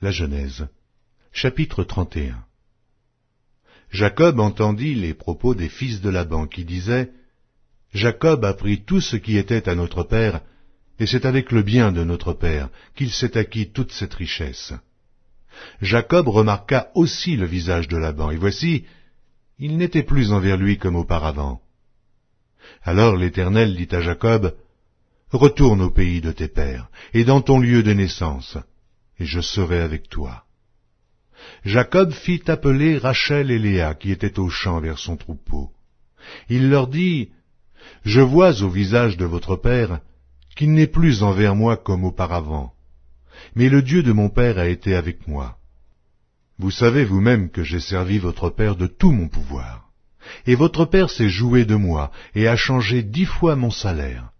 La Genèse, chapitre 31. Jacob entendit les propos des fils de Laban qui disaient « Jacob a pris tout ce qui était à notre père, et c'est avec le bien de notre père qu'il s'est acquis toute cette richesse. » Jacob remarqua aussi le visage de Laban, et voici, il n'était plus envers lui comme auparavant. Alors l'Éternel dit à Jacob, « Retourne au pays de tes pères, et dans ton lieu de naissance, et je serai avec toi. » Jacob fit appeler Rachel et Léa, qui étaient au champ vers son troupeau. Il leur dit, « Je vois au visage de votre père qu'il n'est plus envers moi comme auparavant, mais le Dieu de mon père a été avec moi. Vous savez vous-même que j'ai servi votre père de tout mon pouvoir, et votre père s'est joué de moi et a changé 10 fois mon salaire,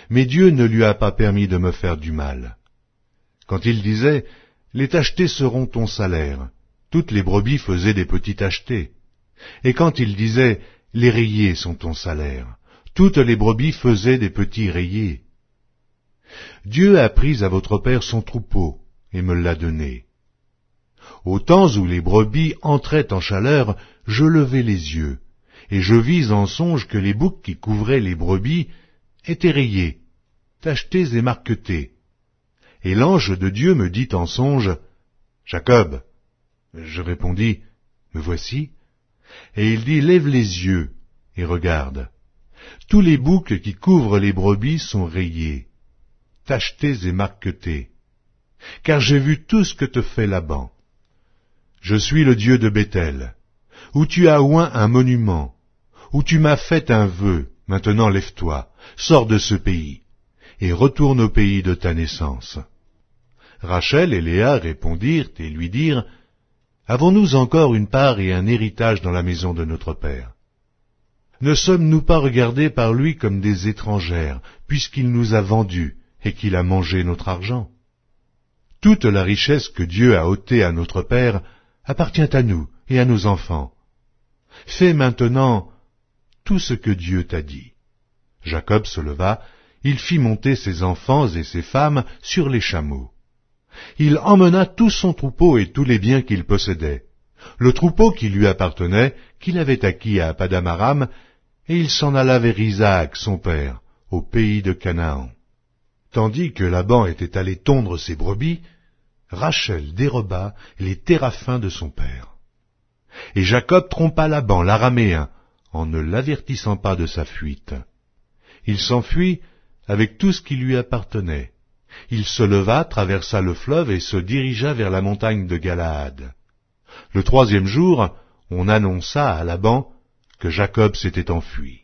mais Dieu ne lui a pas permis de me faire du mal. Quand il disait, « Les tachetés seront ton salaire », toutes les brebis faisaient des petits tachetés. Et quand il disait, « Les rayés sont ton salaire », toutes les brebis faisaient des petits rayés. Dieu a pris à votre père son troupeau et me l'a donné. Au temps où les brebis entraient en chaleur, je levai les yeux, et je vis en songe que les boucs qui couvraient les brebis étaient rayés, tachetés et marquetés. Et l'ange de Dieu me dit en songe, « Jacob !» Je répondis, « Me voici. » Et il dit, « Lève les yeux et regarde. Tous les boucs qui couvrent les brebis sont rayés, tachetés et marquetés, car j'ai vu tout ce que te fait Laban. Je suis le Dieu de Béthel, où tu as oint un monument, où tu m'as fait un vœu. Maintenant lève-toi, sors de ce pays, et retourne au pays de ta naissance. » Rachel et Léa répondirent et lui dirent, « Avons-nous encore une part et un héritage dans la maison de notre père? Ne sommes-nous pas regardés par lui comme des étrangères, puisqu'il nous a vendus et qu'il a mangé notre argent? Toute la richesse que Dieu a ôtée à notre père appartient à nous et à nos enfants. Fais maintenant tout ce que Dieu t'a dit. » Jacob se leva, il fit monter ses enfants et ses femmes sur les chameaux. Il emmena tout son troupeau et tous les biens qu'il possédait, le troupeau qui lui appartenait, qu'il avait acquis à Padam-aram, et il s'en alla vers Isaac, son père, au pays de Canaan. Tandis que Laban était allé tondre ses brebis, Rachel déroba les téraphins de son père. Et Jacob trompa Laban, l'araméen, en ne l'avertissant pas de sa fuite. Il s'enfuit avec tout ce qui lui appartenait. Il se leva, traversa le fleuve et se dirigea vers la montagne de Galaad. Le 3e jour, on annonça à Laban que Jacob s'était enfui.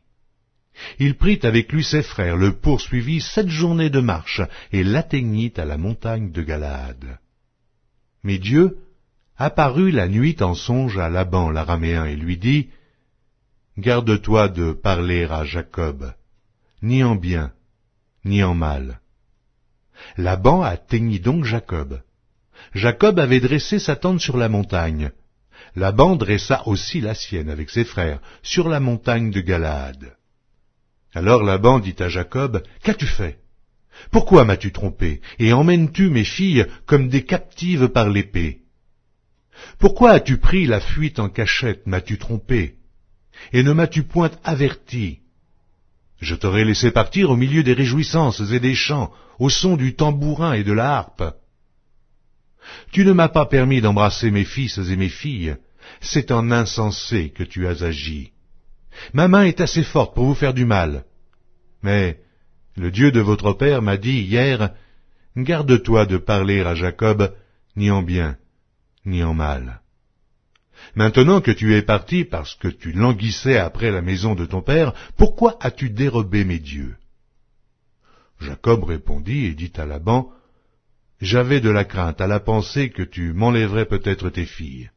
Il prit avec lui ses frères, le poursuivit 7 journées de marche et l'atteignit à la montagne de Galaad. Mais Dieu apparut la nuit en songe à Laban l'araméen et lui dit, « Garde-toi de parler à Jacob, ni en bien, ni en mal. » Laban atteignit donc Jacob. Jacob avait dressé sa tente sur la montagne. Laban dressa aussi la sienne avec ses frères sur la montagne de Galaad. Alors Laban dit à Jacob, « Qu'as-tu fait? Pourquoi m'as-tu trompé, et emmènes-tu mes filles comme des captives par l'épée? Pourquoi as-tu pris la fuite en cachette, m'as-tu trompé, et ne m'as-tu point averti? Je t'aurais laissé partir au milieu des réjouissances et des chants, au son du tambourin et de la harpe. Tu ne m'as pas permis d'embrasser mes fils et mes filles, c'est en insensé que tu as agi. Ma main est assez forte pour vous faire du mal. Mais le Dieu de votre père m'a dit hier, « Garde-toi de parler à Jacob, ni en bien, ni en mal. » Maintenant que tu es parti parce que tu languissais après la maison de ton père, pourquoi as-tu dérobé mes dieux? Jacob répondit et dit à Laban, « J'avais de la crainte à la pensée que tu m'enlèverais peut-être tes filles.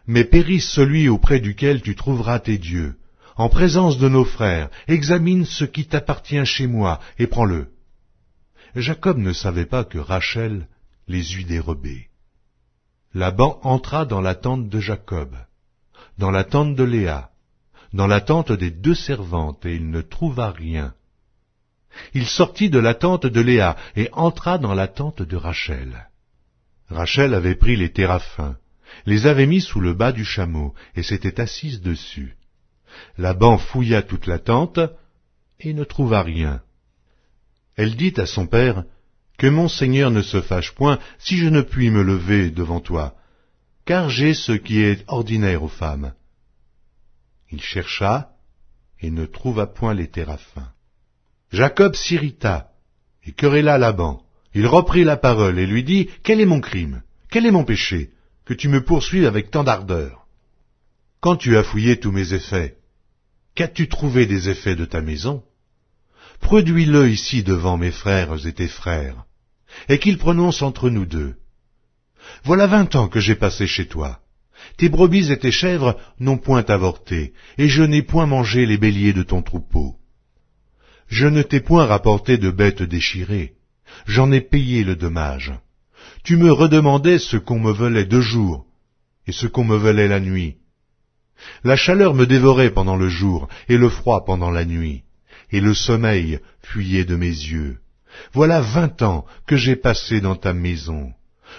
Mais périsse celui auprès duquel tu trouveras tes dieux. En présence de nos frères, examine ce qui t'appartient chez moi et prends-le. » Jacob ne savait pas que Rachel les eût dérobés. Laban entra dans la tente de Jacob, dans la tente de Léa, dans la tente des 2 servantes, et il ne trouva rien. Il sortit de la tente de Léa et entra dans la tente de Rachel. Rachel avait pris les téraphins, les avait mis sous le bas du chameau, et s'était assise dessus. Laban fouilla toute la tente, et ne trouva rien. Elle dit à son père, « Que mon Seigneur ne se fâche point si je ne puis me lever devant toi, car j'ai ce qui est ordinaire aux femmes. » Il chercha, et ne trouva point les téraphins. Jacob s'irrita, et querella Laban. Il reprit la parole et lui dit, « Quel est mon crime? Quel est mon péché, que tu me poursuives avec tant d'ardeur? Quand tu as fouillé tous mes effets, qu'as-tu trouvé des effets de ta maison? Produis-le ici devant mes frères et tes frères, et qu'ils prononcent entre nous deux. Voilà 20 ans que j'ai passé chez toi. Tes brebis et tes chèvres n'ont point avorté, et je n'ai point mangé les béliers de ton troupeau. Je ne t'ai point rapporté de bêtes déchirées, j'en ai payé le dommage. Tu me redemandais ce qu'on me volait de jour, et ce qu'on me volait la nuit. La chaleur me dévorait pendant le jour, et le froid pendant la nuit, et le sommeil fuyait de mes yeux. Voilà 20 ans que j'ai passé dans ta maison.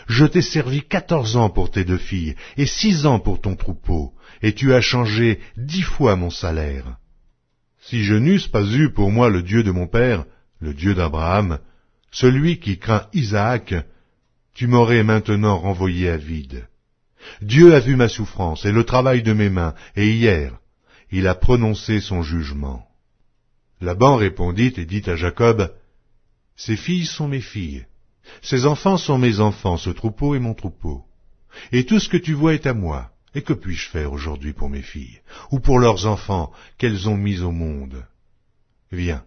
Je t'ai servi 14 ans pour tes 2 filles, et 6 ans pour ton troupeau, et tu as changé 10 fois mon salaire. Si je n'eusse pas eu pour moi le Dieu de mon père, le Dieu d'Abraham, celui qui craint Isaac, tu m'aurais maintenant renvoyé à vide. Dieu a vu ma souffrance et le travail de mes mains, et hier, il a prononcé son jugement. Laban répondit et dit à Jacob, « Ces filles sont mes filles, ces enfants sont mes enfants, ce troupeau est mon troupeau. Et tout ce que tu vois est à moi. Et que puis-je faire aujourd'hui pour mes filles, ou pour leurs enfants qu'elles ont mis au monde? Viens,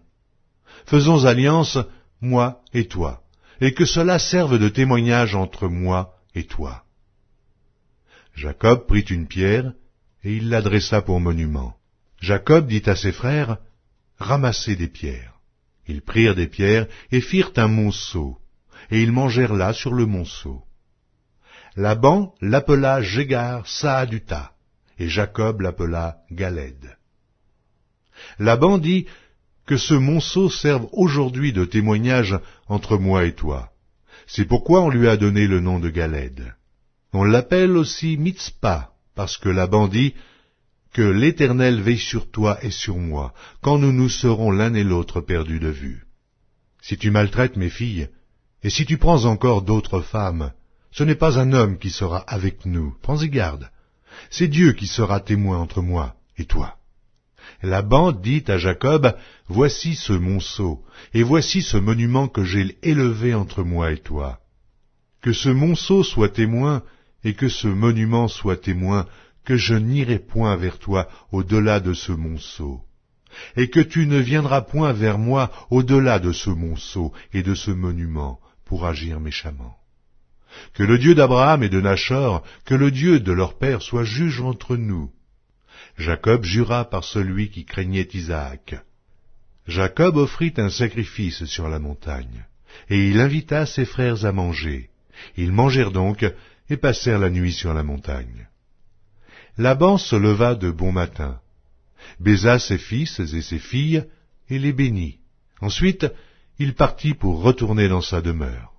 faisons alliance, moi et toi, et que cela serve de témoignage entre moi et toi. » Jacob prit une pierre, et il l'adressa pour monument. Jacob dit à ses frères, « Ramassez des pierres. » Ils prirent des pierres et firent un monceau, et ils mangèrent là sur le monceau. Laban l'appela Jégar Saaduta, et Jacob l'appela Galed. Laban dit, « Que ce monceau serve aujourd'hui de témoignage entre moi et toi. » C'est pourquoi on lui a donné le nom de Galed. On l'appelle aussi Mitzpah, parce que Laban dit, « Que l'Éternel veille sur toi et sur moi, quand nous nous serons l'un et l'autre perdus de vue. Si tu maltraites mes filles, et si tu prends encore d'autres femmes, ce n'est pas un homme qui sera avec nous, prends-y garde. C'est Dieu qui sera témoin entre moi et toi. » Laban dit à Jacob, « Voici ce monceau, et voici ce monument que j'ai élevé entre moi et toi. Que ce monceau soit témoin, et que ce monument soit témoin, que je n'irai point vers toi au-delà de ce monceau, et que tu ne viendras point vers moi au-delà de ce monceau et de ce monument, pour agir méchamment. Que le Dieu d'Abraham et de Nachor, que le Dieu de leur père soit juge entre nous. » Jacob jura par celui qui craignait Isaac. Jacob offrit un sacrifice sur la montagne, et il invita ses frères à manger. Ils mangèrent donc, et passèrent la nuit sur la montagne. Laban se leva de bon matin, baisa ses fils et ses filles, et les bénit. Ensuite, il partit pour retourner dans sa demeure.